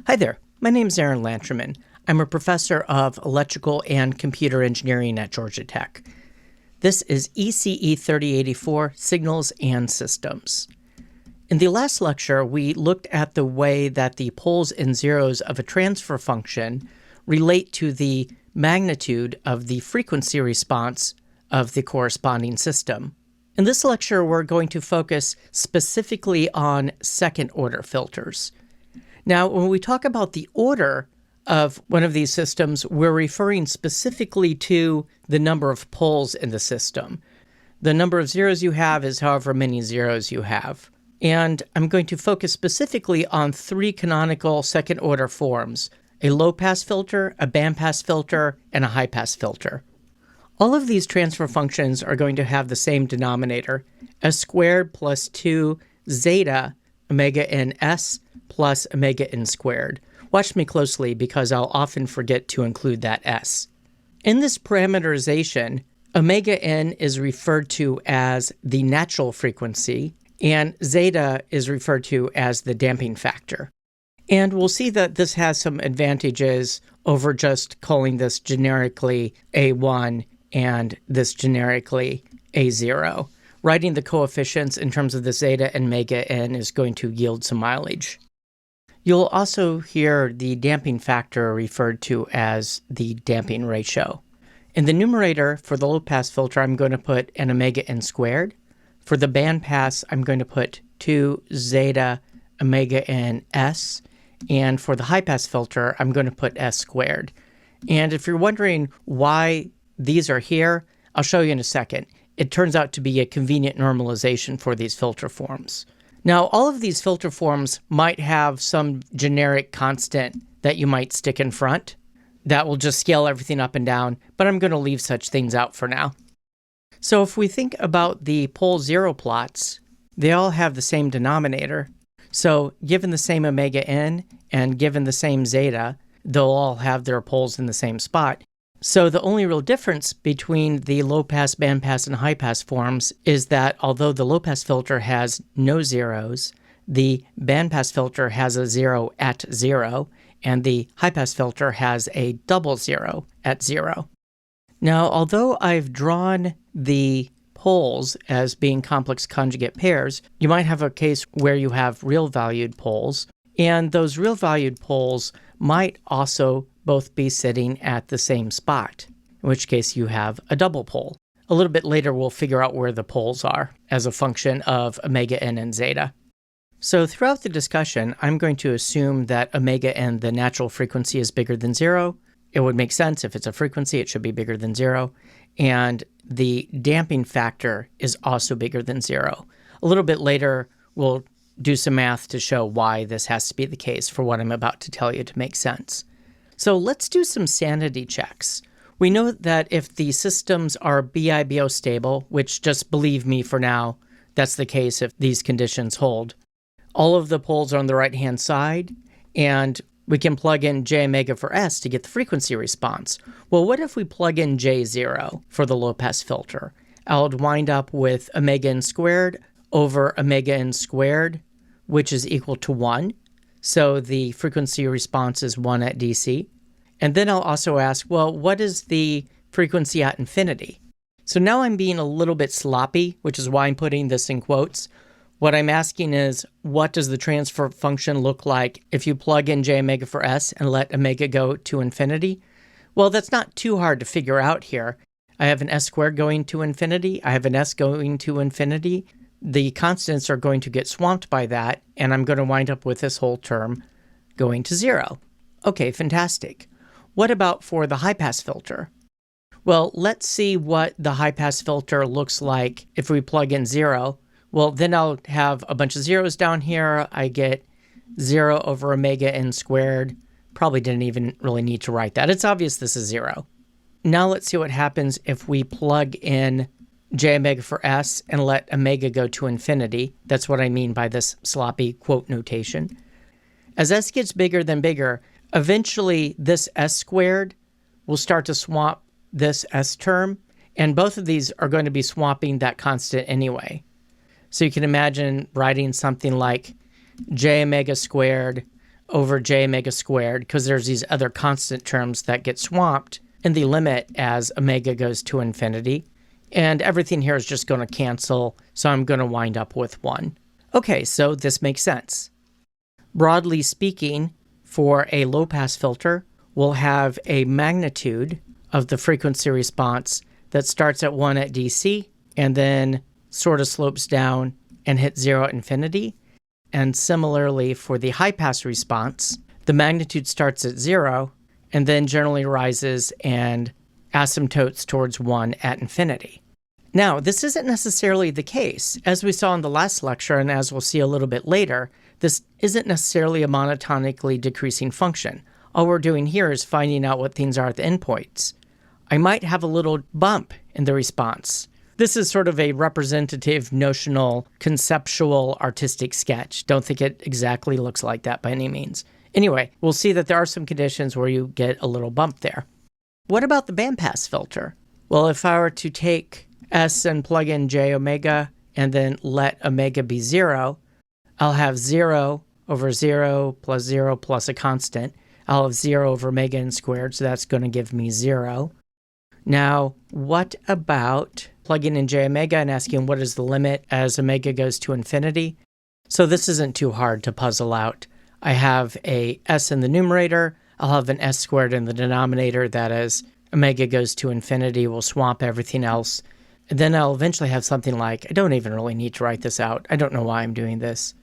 Hi there, my name is Aaron Lanterman. I'm a professor of electrical and computer engineering at Georgia Tech. This is ECE3084 Signals and Systems. In the last lecture, we looked at the way that the poles and zeros of a transfer function relate to the magnitude of the frequency response of the corresponding system. In this lecture, we're going to focus specifically on second-order filters. Now, when we talk about the order of one of these systems, we're referring specifically to the number of poles in the system. The number of zeros you have is however many zeros you have. And I'm going to focus specifically on three canonical second-order forms: a low-pass filter, a bandpass filter, and a high-pass filter. All of these transfer functions are going to have the same denominator, s squared plus 2 zeta omega n s plus omega n squared. Watch me closely because I'll often forget to include that s. In this parameterization, omega n is referred to as the natural frequency, and zeta is referred to as the damping factor. And we'll see that this has some advantages over just calling this generically A1 and this generically A0. Writing the coefficients in terms of the zeta and omega n is going to yield some mileage. You'll also hear the damping factor referred to as the damping ratio. In the numerator for the low-pass filter, I'm going to put an omega n squared. For the bandpass, I'm going to put 2 zeta omega n s. And for the high-pass filter, I'm going to put s squared. And if you're wondering why these are here, I'll show you in a second. It turns out to be a convenient normalization for these filter forms. Now, all of these filter forms might have some generic constant that you might stick in front that will just scale everything up and down, but I'm going to leave such things out for now. So if we think about the pole zero plots, they all have the same denominator. So given the same omega n and given the same zeta, they'll all have their poles in the same spot. So the only real difference between the low-pass, bandpass, and high-pass forms is that although the low-pass filter has no zeros, the bandpass filter has a zero at 0, and the high-pass filter has a double zero at 0. Now, although I've drawn the poles as being complex conjugate pairs, you might have a case where you have real-valued poles, and those real-valued poles might also both be sitting at the same spot, in which case you have a double pole. A little bit later, we'll figure out where the poles are as a function of omega n and zeta. So throughout the discussion, I'm going to assume that omega n, the natural frequency, is bigger than 0. It would make sense. If it's a frequency, it should be bigger than 0. And the damping factor is also bigger than 0. A little bit later, we'll do some math to show why this has to be the case for what I'm about to tell you to make sense. So let's do some sanity checks. We know that if the systems are BIBO stable, which just believe me for now, that's the case if these conditions hold. All of the poles are on the right-hand side, and we can plug in j omega for s to get the frequency response. Well, what if we plug in j0 for the low-pass filter? I would wind up with omega n squared over omega n squared, which is equal to 1. So the frequency response is 1 at DC. And then I'll also ask, well, what is the frequency at infinity? So now I'm being a little bit sloppy, which is why I'm putting this in quotes. What I'm asking is, what does the transfer function look like if you plug in j omega for s and let omega go to infinity? Well, that's not too hard to figure out here. I have an s squared going to infinity. I have an s going to infinity. The constants are going to get swamped by that, and I'm going to wind up with this whole term going to 0. Okay, fantastic. What about for the high-pass filter? Well, let's see what the high-pass filter looks like if we plug in 0. Well, then I'll have a bunch of zeros down here. I get 0 over omega n squared. Probably didn't even really need to write that. It's obvious this is 0. Now let's see what happens if we plug in j omega for s and let omega go to infinity. That's what I mean by this sloppy quote notation. As s gets bigger than bigger, eventually this s squared will start to swamp this s term, and both of these are going to be swamping that constant anyway. So you can imagine writing something like j omega squared over j omega squared, because there's these other constant terms that get swamped in the limit as omega goes to infinity. And everything here is just going to cancel, so I'm going to wind up with 1. Okay, so this makes sense. Broadly speaking, for a low-pass filter, we'll have a magnitude of the frequency response that starts at 1 at DC and then sort of slopes down and hits 0 at infinity. And similarly, for the high-pass response, the magnitude starts at 0 and then generally rises and asymptotes towards 1 at infinity. Now, this isn't necessarily the case. As we saw in the last lecture, and as we'll see a little bit later, this isn't necessarily a monotonically decreasing function. All we're doing here is finding out what things are at the endpoints. I might have a little bump in the response. This is sort of a representative, notional, conceptual, artistic sketch. Don't think it exactly looks like that by any means. Anyway, we'll see that there are some conditions where you get a little bump there. What about the bandpass filter? Well, if I were to take S and plug in j omega and then let omega be 0, I'll have 0 over 0 plus a constant. I'll have 0 over omega n squared, so that's going to give me 0. Now, what about plugging in j omega and asking what is the limit as omega goes to infinity? So this isn't too hard to puzzle out. I have a s in the numerator. I'll have an s squared in the denominator that as omega goes to infinity will swamp everything else. And then I'll eventually have something like, I don't even really need to write this out. I don't know why I'm doing this.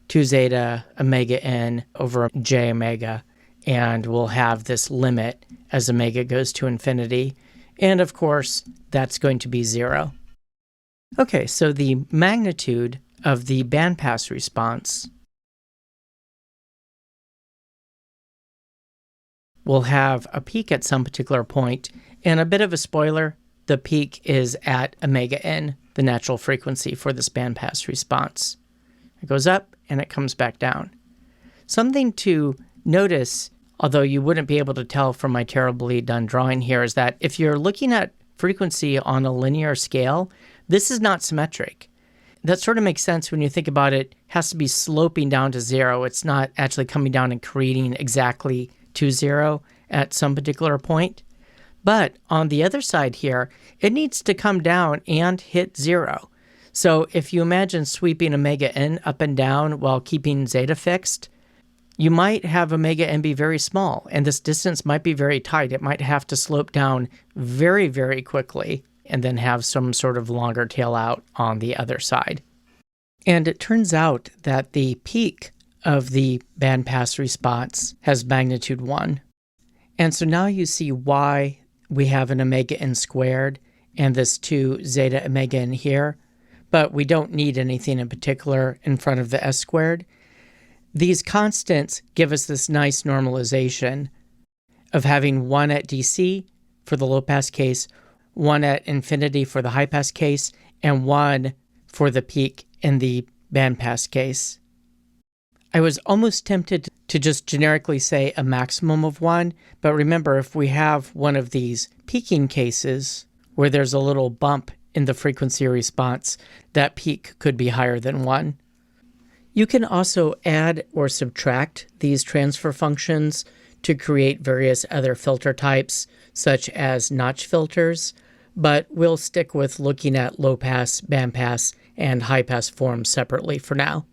2 zeta omega n over j omega. And we'll have this limit as omega goes to infinity. And of course, that's going to be 0. Okay, so the magnitude of the bandpass response will have a peak at some particular point, and a bit of a spoiler, the peak is at omega n, the natural frequency for this bandpass response. It goes up and it comes back down. Something to notice, although you wouldn't be able to tell from my terribly done drawing here, is that if you're looking at frequency on a linear scale, this is not symmetric. That sort of makes sense when you think about it. It has to be sloping down to 0. It's not actually coming down and creating exactly to 0 at some particular point. But on the other side here, it needs to come down and hit 0. So if you imagine sweeping omega n up and down while keeping zeta fixed, you might have omega n be very small, and this distance might be very tight. It might have to slope down very, very quickly and then have some sort of longer tail out on the other side. And it turns out that the peak of the bandpass response has magnitude 1. And so now you see why we have an omega n squared and this 2 zeta omega n here, but we don't need anything in particular in front of the s squared. These constants give us this nice normalization of having 1 at DC for the low-pass case, 1 at infinity for the high-pass case, and 1 for the peak in the bandpass case. I was almost tempted to just generically say a maximum of 1, but remember, if we have one of these peaking cases where there's a little bump in the frequency response, that peak could be higher than 1. You can also add or subtract these transfer functions to create various other filter types, such as notch filters, but we'll stick with looking at low-pass, bandpass, and high-pass forms separately for now.